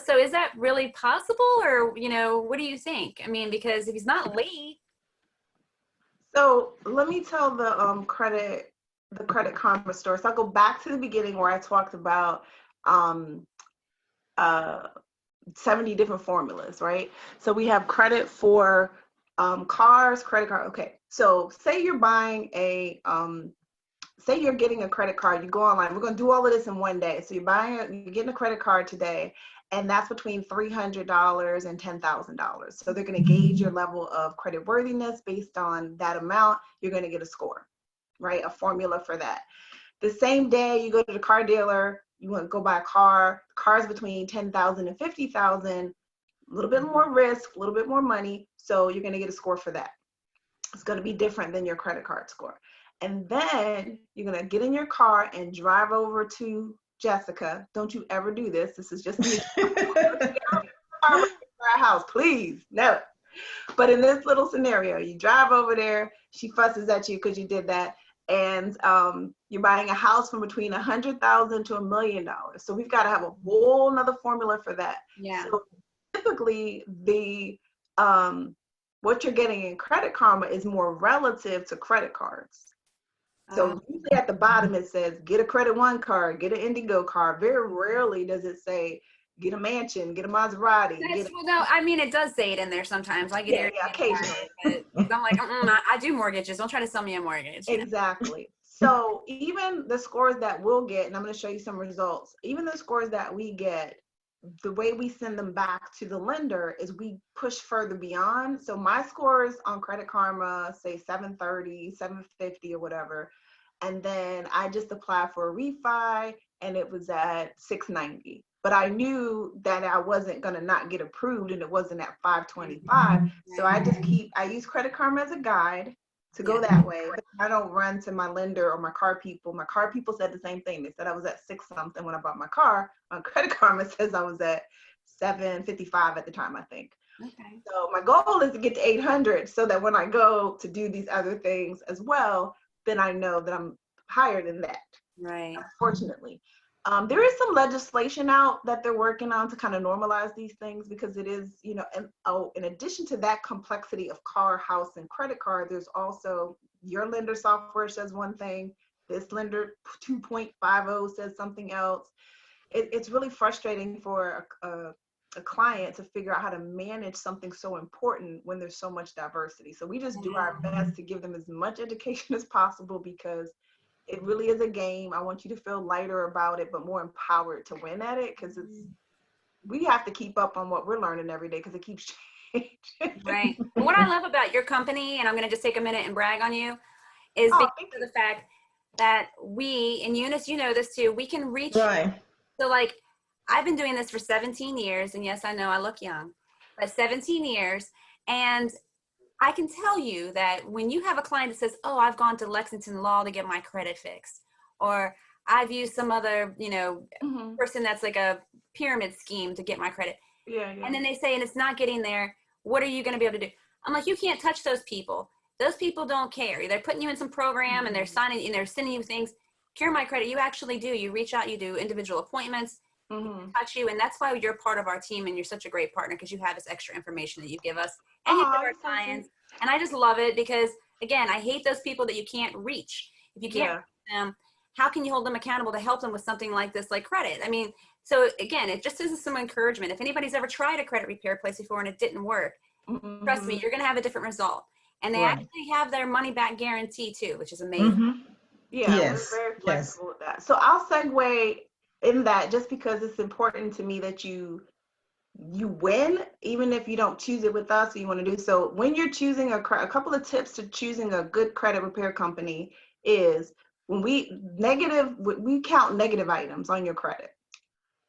So is that really possible, or what do you think? I mean, because if he's not late. So let me tell the Credit Karma story. So I'll go back to the beginning where I talked about 70 different formulas, right? So we have credit for cars, credit card. Okay. So say you're buying say you're getting a credit card, you go online, we're going to do all of this in one day. So you're getting a credit card today, and that's between $300 and $10,000. So they're going to gauge your level of credit worthiness based on that amount. You're going to get a score, right? A formula for that. The same day you go to the car dealer, you want to go buy a car, cars between $10,000 and $50,000, a little bit more risk, a little bit more money. So you're going to get a score for that. It's going to be different than your credit card score. And then you're going to get in your car and drive over to Jessica. Don't you ever do this. This is just me. Our house, please. No. But in this little scenario, you drive over there. She fusses at you because you did that. And you're buying a house from between $100,000 to $1 million. So we've got to have a whole nother formula for that. Yeah. So typically what you're getting in Credit Karma is more relative to credit cards. So usually at the bottom it says, get a Credit One card, get an Indigo card. Very rarely does it say, get a mansion, get a Maserati. It does say it in there sometimes. I get irritated. Yeah, occasionally. But I'm like, I do mortgages. Don't try to sell me a mortgage. Exactly. So even the scores that we'll get, and I'm going to show you some results, even the scores that we get, the way we send them back to the lender is we push further beyond. So my scores on Credit Karma say 730, 750 or whatever. And then I just applied for a refi and it was at 690. But I knew that I wasn't going to not get approved and it wasn't at 525. So I use Credit Karma as a guide to go that way. But I don't run to my lender or my car people. My car people said the same thing. They said I was at 6 something when I bought my car. On Credit Karma says I was at 755 at the time, I think. Okay. So my goal is to get to 800 so that when I go to do these other things as well, then I know that I'm higher than that. Right. Unfortunately. There is some legislation out that they're working on to kind of normalize these things because it is, in addition to that complexity of car, house, and credit card, there's also your lender software says one thing, this lender 2.50 says something else. It's really frustrating for a client to figure out how to manage something so important when there's so much diversity. So we just do our best to give them as much education as possible because it really is a game. I want you to feel lighter about it, but more empowered to win at it because we have to keep up on what we're learning every day because it keeps changing. Right. What I love about your company, and I'm going to just take a minute and brag on you, is because of the fact that we, and Eunice, you know this too, we can reach. Right. So I've been doing this for 17 years, and yes, I know I look young, but 17 years, and I can tell you that when you have a client that says, oh, I've gone to Lexington Law to get my credit fixed, or I've used some other, person that's like a pyramid scheme to get my credit. Yeah. And then they say, and it's not getting there, what are you going to be able to do? I'm like, you can't touch those people. Those people don't care. They're putting you in some program and they're signing and they're sending you things. Cure My Credit, you actually do. You reach out, you do individual appointments, touch you. And that's why you're part of our team and you're such a great partner because you have this extra information that you give us and you give our clients. And I just love it because, again, I hate those people that you can't reach. If you can't help them, how can you hold them accountable to help them with something like this, like credit? I mean, so again, it just is some encouragement. If anybody's ever tried a credit repair place before and it didn't work, trust me, you're going to have a different result. And they actually have their money back guarantee too, which is amazing. Yeah, Yes. we're very flexible with that. So I'll segue in that just because it's important to me that you win, even if you don't choose it with us, you want to do so. When you're choosing a couple of tips to choosing a good credit repair company is when we count negative items on your credit.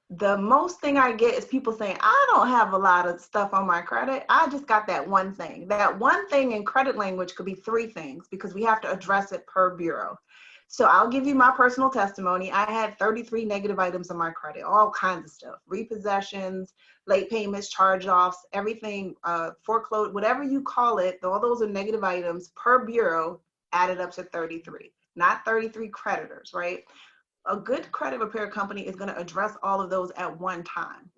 The most thing I get is people saying, I don't have a lot of stuff on my credit. I just got that one thing. That one thing in credit language could be 3 things because we have to address it per bureau. So I'll give you my personal testimony. I had 33 negative items on my credit, all kinds of stuff, repossessions, late payments, charge-offs, everything, foreclosed, whatever you call it, all those are negative items per bureau added up to 33, not 33 creditors, right? A good credit repair company is going to address all of those at one time.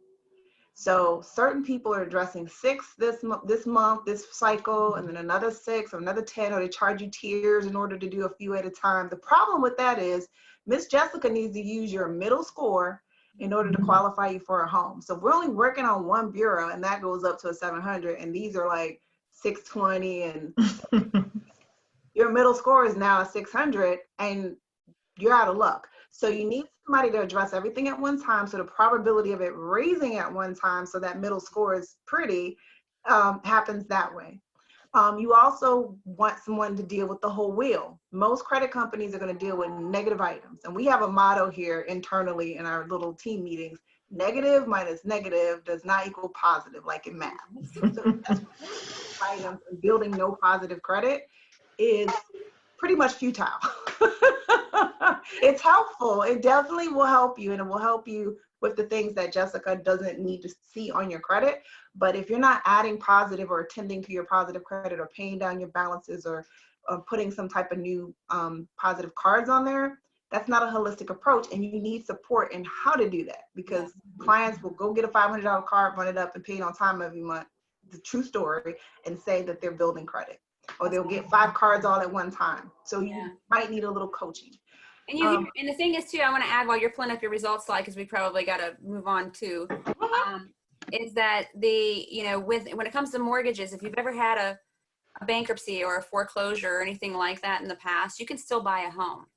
So certain people are addressing 6 this month, this cycle, and then another 6 or another 10, or they charge you tiers in order to do a few at a time. The problem with that is Miss Jessica needs to use your middle score in order to qualify you for a home. So we're only working on one bureau and that goes up to a 700, and these are like 620, and your middle score is now a 600 and you're out of luck. So you need somebody to address everything at one time. So the probability of it raising at one time so that middle score is pretty happens that way. You also want someone to deal with the whole wheel. Most credit companies are going to deal with negative items. And we have a motto here internally in our little team meetings: negative minus negative does not equal positive, like in math. So items and building no positive credit is pretty much futile. It's helpful. It definitely will help you, and it will help you with the things that Jessica doesn't need to see on your credit. But if you're not adding positive or attending to your positive credit or paying down your balances or putting some type of new positive cards on there, that's not a holistic approach, and you need support in how to do that, because clients will go get a $500 card, run it up, and pay it on time every month. The true story, and say that they're building credit. Or they'll get 5 cards all at one time. So you might need a little coaching. And and the thing is too, I want to add while you're pulling up your results slide, because we probably got to move on too, is that when it comes to mortgages, if you've ever had a bankruptcy or a foreclosure or anything like that in the past, you can still buy a home.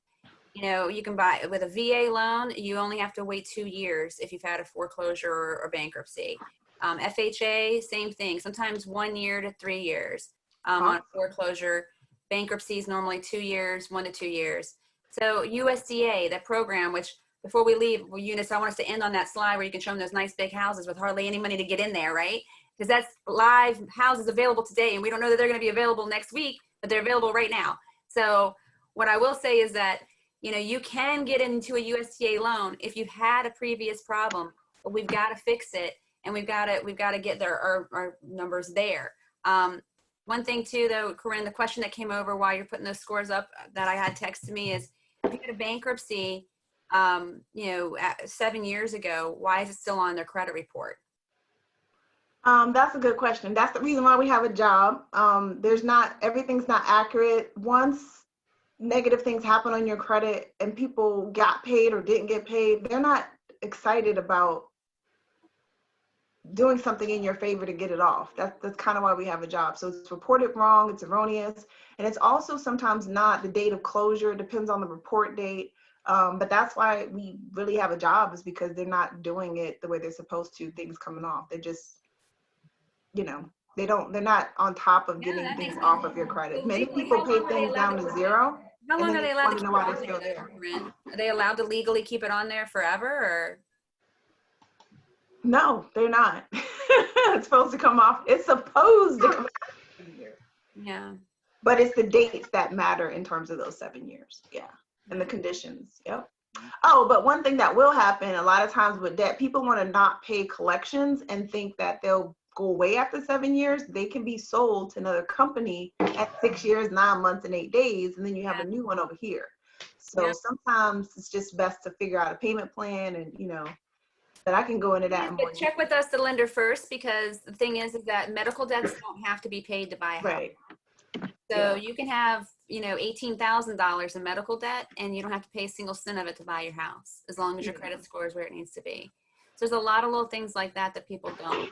You can buy with a VA loan. You only have to wait 2 years if you've had a foreclosure or bankruptcy. FHA, same thing. Sometimes 1 year to 3 years. On a foreclosure. Bankruptcy is normally 2 years, 1 to 2 years. So USDA, that program, which before we leave, Eunice, I want us to end on that slide where you can show them those nice big houses with hardly any money to get in there, right? Because that's live houses available today, and we don't know that they're going to be available next week, but they're available right now. So what I will say is that, you can get into a USDA loan if you've had a previous problem, but we've got to fix it, and we've got to get our numbers there. One thing too, though, Corinne, the question that came over while you're putting those scores up that I had text to me is, if you had a bankruptcy, 7 years ago, why is it still on their credit report? That's a good question. That's the reason why we have a job. Everything's not accurate. Once negative things happen on your credit and people got paid or didn't get paid, they're not excited about doing something in your favor to get it off. That's kind of why we have a job. So it's reported wrong, it's erroneous, and it's also sometimes not the date of closure. It depends on the report date. But that's why we really have a job, is because they're not doing it the way they're supposed to, things coming off. They're just, they're not on top of getting things off of your credit. Many people pay things down to 0. How long are they allowed to keep it on there, there, Corinne? Are they allowed to legally keep it on there forever, or? No, they're not. It's supposed to come off. It's supposed to come off. Yeah. But it's the dates that matter in terms of those 7 years. Yeah. And the conditions. Yep. Oh, but one thing that will happen a lot of times with debt, people want to not pay collections and think that they'll go away after 7 years. They can be sold to another company at 6 years, 9 months, and 8 days. And then you have a new one over here. So sometimes it's just best to figure out a payment plan, and, but I can go into that more. Check with us, the lender, first, because the thing is that medical debts don't have to be paid to buy a house. Right. So you can have, you know, $18,000 in medical debt and you don't have to pay a single cent of it to buy your house, as long as your credit score is where it needs to be. So there's a lot of little things like that that people don't.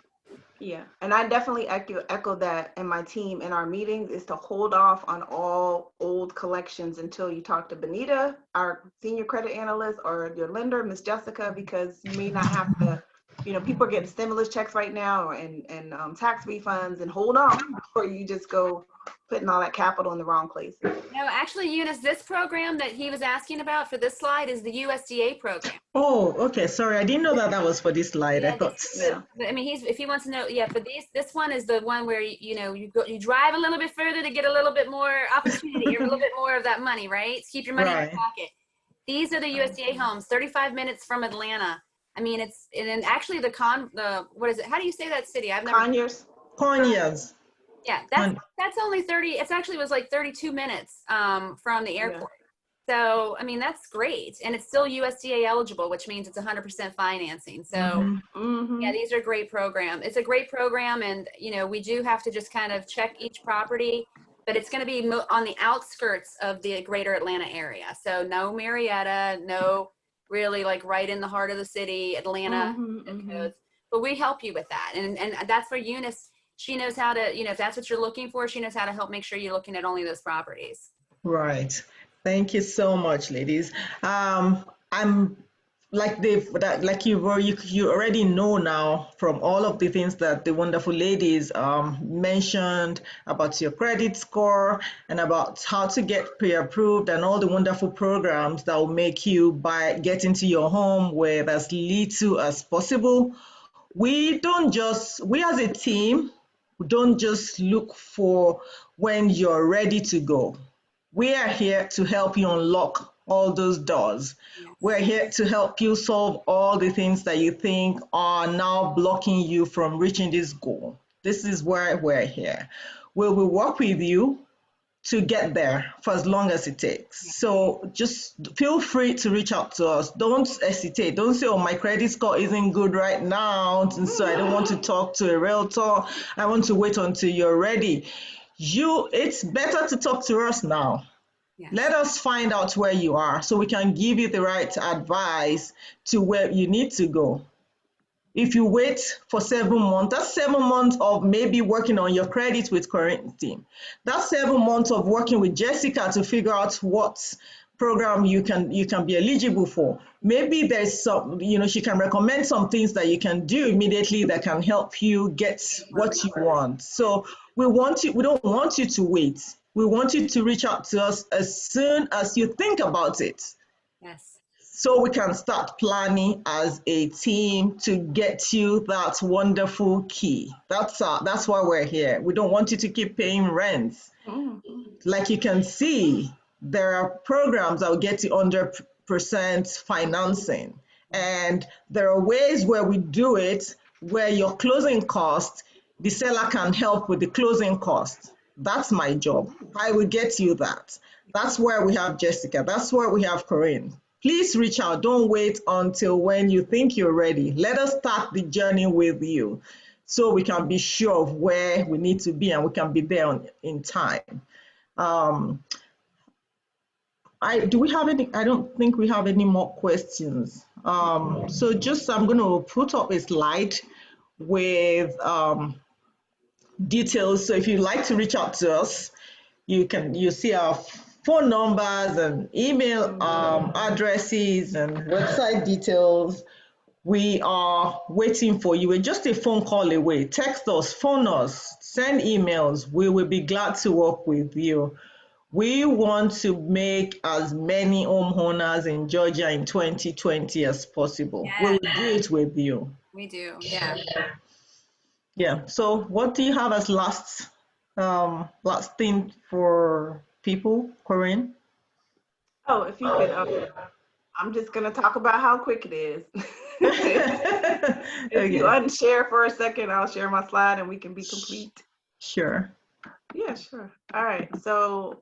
Yeah, and I definitely echo that in my team in our meetings, is to hold off on all old collections until you talk to Benita, our senior credit analyst, or your lender, Miss Jessica, because you may not have to, you know, people are getting stimulus checks right now and tax refunds, and hold on before you just go putting all that capital in the wrong places. No, actually, Eunice, this program that he was asking about for this slide is the USDA program. Oh, okay. Sorry, I didn't know that that was for this slide. I Yeah, thought. I mean, if he wants to know, yeah, for this one is the one where you know you drive a little bit further to get a little bit more opportunity or a little bit more of that money, right? To keep your money in your pocket. These are the USDA homes, 35 minutes from Atlanta. I mean, and actually the what is it? How do you say that city? I've never. Conyers. Yeah, that's only 30. It actually was like 32 minutes from the airport. Yeah. So, I mean, that's great. And it's still USDA eligible, which means it's 100% financing. So, yeah, these are great programs. It's a great program. And, you know, we do have to just kind of check each property, but it's going to be on the outskirts of the greater Atlanta area. So no Marietta, no really like right in the heart of the city, Atlanta. But we help you with that. And that's where Eunice, she knows how to, you know, if that's what you're looking for, she knows how to help make sure you're looking at only those properties. Right. Thank you so much, ladies. I'm like you already know now from all of the things that the wonderful ladies mentioned about your credit score and about how to get pre-approved and all the wonderful programs that will make you get into your home with as little as possible. We as a team, don't just look for when you're ready to go. We are here to help you unlock all those doors. Yes. We're here to help you solve all the things that you think are now blocking you from reaching this goal. This is why we're here. We will work with you to get there for as long as it takes. So just feel free to reach out to us. Don't hesitate. Don't say, oh, my credit score isn't good right now, and so I don't want to talk to a realtor. I want to wait until you're ready. It's better to talk to us now. Yes. Let us find out where you are so we can give you the right advice to where you need to go. If you wait for 7 months, that's 7 months of maybe working on your credit with current team. That's 7 months of working with Jessica to figure out what program you can be eligible for. Maybe there's some, you know, she can recommend some things that you can do immediately that can help you get what you want. So we don't want you to wait. We want you to reach out to us as soon as you think about it. Yes. So we can start planning as a team to get you that wonderful key. That's why we're here. We don't want you to keep paying rent. Like you can see, there are programs that will get you 100% financing. And there are ways where we do it where your closing cost, the seller can help with the closing cost. That's my job. I will get you that. That's where we have Jessica. That's where we have Corinne. Please reach out. Don't wait until when you think you're ready. Let us start the journey with you so we can be sure of where we need to be and we can be there in time. I don't think we have any more questions. So I'm going to put up a slide with details. So if you'd like to reach out to us, you see our phone numbers and email addresses and website details. We are waiting for you. We're just a phone call away. Text us, phone us, send emails. We will be glad to work with you. We want to make as many homeowners in Georgia in 2020 as possible. Yes. We'll do it with you. We do, yeah. Yeah, so what do you have as last thing for people, Corinne? Oh, if you could, I'm just going to talk about how quick it is. If you unshare for a second, I'll share my slide and we can be complete. Sure. Yeah, sure. All right. So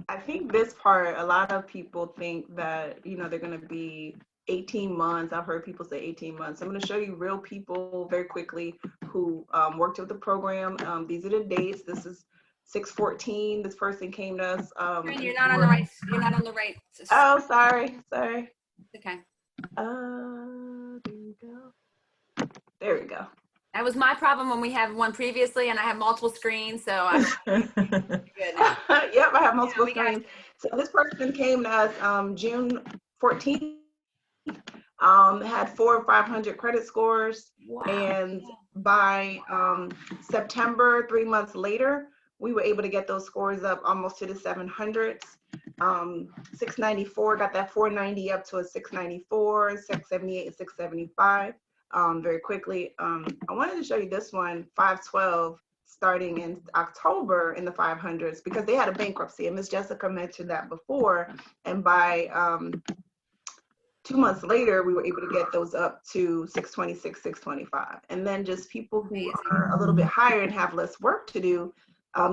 I think this part, a lot of people think that, you know, they're going to be 18 months. I've heard people say 18 months. I'm going to show you real people very quickly who worked with the program. These are the dates. This is 614. This person came to us. You're not on the right. You're not on the right. Oh, sorry. Okay. There we go. There we go. That was my problem when we had one previously, and I have multiple screens, so I'm good now. Yep, I have multiple screens. So this person came to us June 14th. Had 400 or 500 credit scores. Wow. And by September, 3 months later, we were able to get those scores up almost to the 700s. 694, got that 490 up to a 694, 678, and 675 very quickly. I wanted to show you this one, 512, starting in October in the 500s, because they had a bankruptcy, and Miss Jessica mentioned that before. And by 2 months later, we were able to get those up to 626, 625. And then just people who are a little bit higher and have less work to do.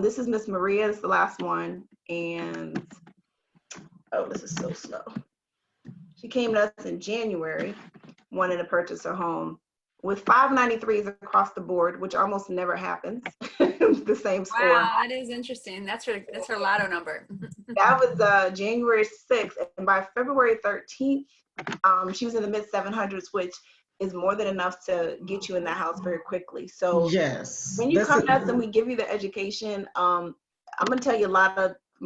This is Miss Maria, it's the last one. And, oh, this is so slow. She came to us in January, wanted to purchase a home with 593s across the board, which almost never happens. The same score. Wow, that is interesting. That's her lotto number. That was January 6th. And by February 13th, she was in the mid 700s, which is more than enough to get you in that house very quickly. So yes, when you come to us and we give you the education, I'm going to tell you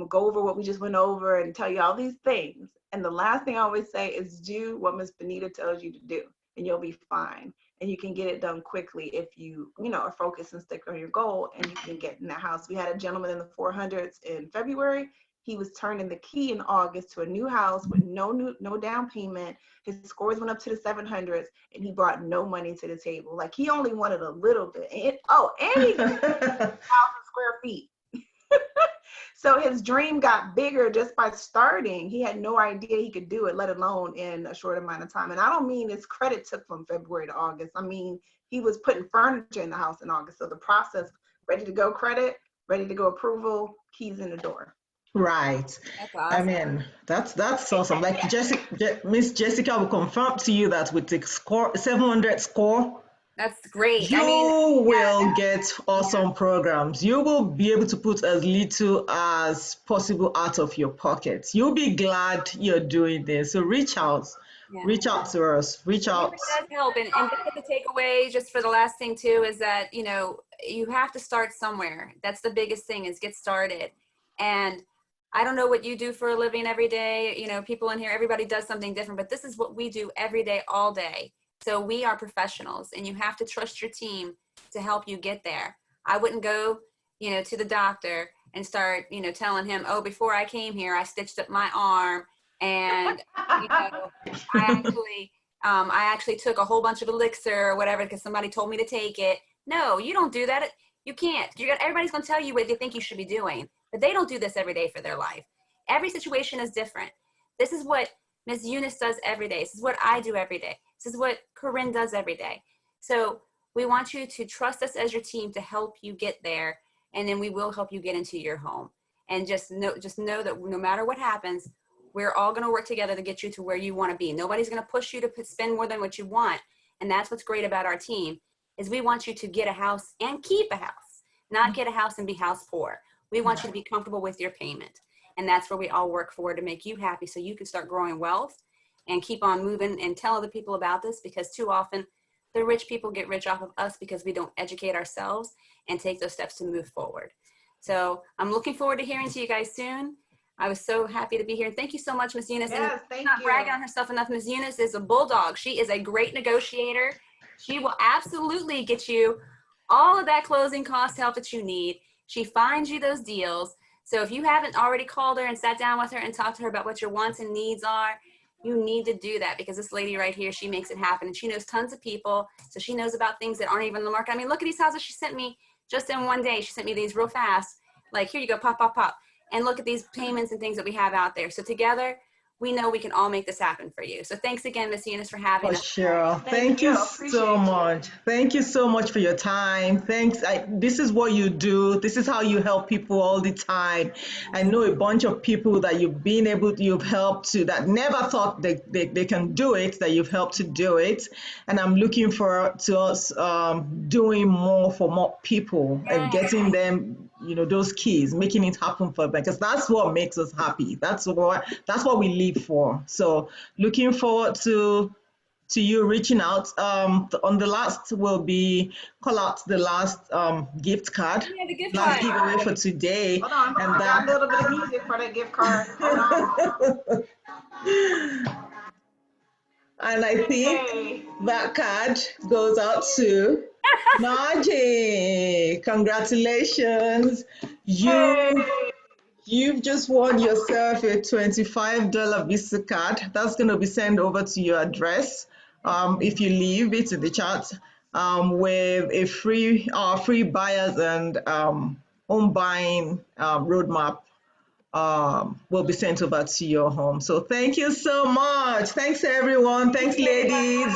go over what we just went over and tell you all these things. And the last thing I always say is do what Miss Benita tells you to do, and you'll be fine. And you can get it done quickly if you are focused and stick on your goal, and you can get in that house. We had a gentleman in the 400s in February. He was turning the key in August to a new house with no down payment. His scores went up to the 700s, and he brought no money to the table. Like, he only wanted a little bit. And he 1,000 square feet. So his dream got bigger just by starting. He had no idea he could do it, let alone in a short amount of time. And I don't mean his credit took from February to August. I mean, he was putting furniture in the house in August. So the process, ready to go credit, ready to go approval, keys in the door. Right. That's awesome. I mean, that's awesome. Like Miss Jessica will confirm to you that with the 700 score, that's great. You will get awesome programs. You will be able to put as little as possible out of your pocket. You'll be glad you're doing this. So reach out. Yeah. Reach out to us. Reach out. It does help. And the takeaway, just for the last thing too, is that, you have to start somewhere. That's the biggest thing, is get started. And I don't know what you do for a living every day. People in here, everybody does something different, but this is what we do every day, all day. So we are professionals, and you have to trust your team to help you get there. I wouldn't go, to the doctor and start, telling him, oh, before I came here, I stitched up my arm, and, I actually took a whole bunch of elixir or whatever because somebody told me to take it. No, you don't do that. You can't. Everybody's going to tell you what they think you should be doing, but they don't do this every day for their life. Every situation is different. This is what Ms. Eunice does every day. This is what I do every day. This is what Corinne does every day. So we want you to trust us as your team to help you get there, and then we will help you get into your home. And just know that no matter what happens, we're all going to work together to get you to where you want to be. Nobody's going to push you to spend more than what you want. And that's what's great about our team, is we want you to get a house and keep a house, not get a house and be house poor. We want you to be comfortable with your payment. And that's where we all work for, to make you happy so you can start growing wealth and keep on moving and tell other people about this, because too often the rich people get rich off of us because we don't educate ourselves and take those steps to move forward. So I'm looking forward to hearing to you guys soon. I was so happy to be here. Thank you so much, Ms. Eunice. Yes, and not bragging on herself enough. Ms. Eunice is a bulldog. She is a great negotiator. She will absolutely get you all of that closing cost help that you need. She finds you those deals. So if you haven't already called her and sat down with her and talked to her about what your wants and needs are, you need to do that, because this lady right here, she makes it happen. And she knows tons of people. So she knows about things that aren't even in the market. I mean, look at these houses she sent me just in one day. She sent me these real fast. Like, here you go, pop, pop, pop. And look at these payments and things that we have out there. So together, we know we can all make this happen for you. So thanks again, Ms. Eunice, for having For us. sure. Thank you so much. Thank you so much for your time. Thanks. This is what you do. This is how you help people all the time. I know a bunch of people that you've helped to that never thought they can do it, that you've helped to do it. And I'm looking forward to us doing more for more people and getting them, those keys, making it happen for them, because that's what makes us happy. That's what we live for. So looking forward to you reaching out. On the last will be call out the last gift card, Yeah, the gift last card. giveaway for today. Hold on, And I got a little bit of music for that gift card. Hold on. And I think Hey. that card goes out to Najee. Congratulations. You've just won yourself a $25 Visa card. That's going to be sent over to your address if you leave it in the chat with a free buyers and home buying roadmap will be sent over to your home. So thank you so much. Thanks everyone. Thanks ladies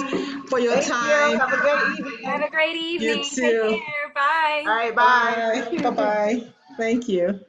for your Thank you. time. Have a great evening. Have a great evening. You Take too. care. Bye. All right, Bye. bye. Bye-bye. Thank you.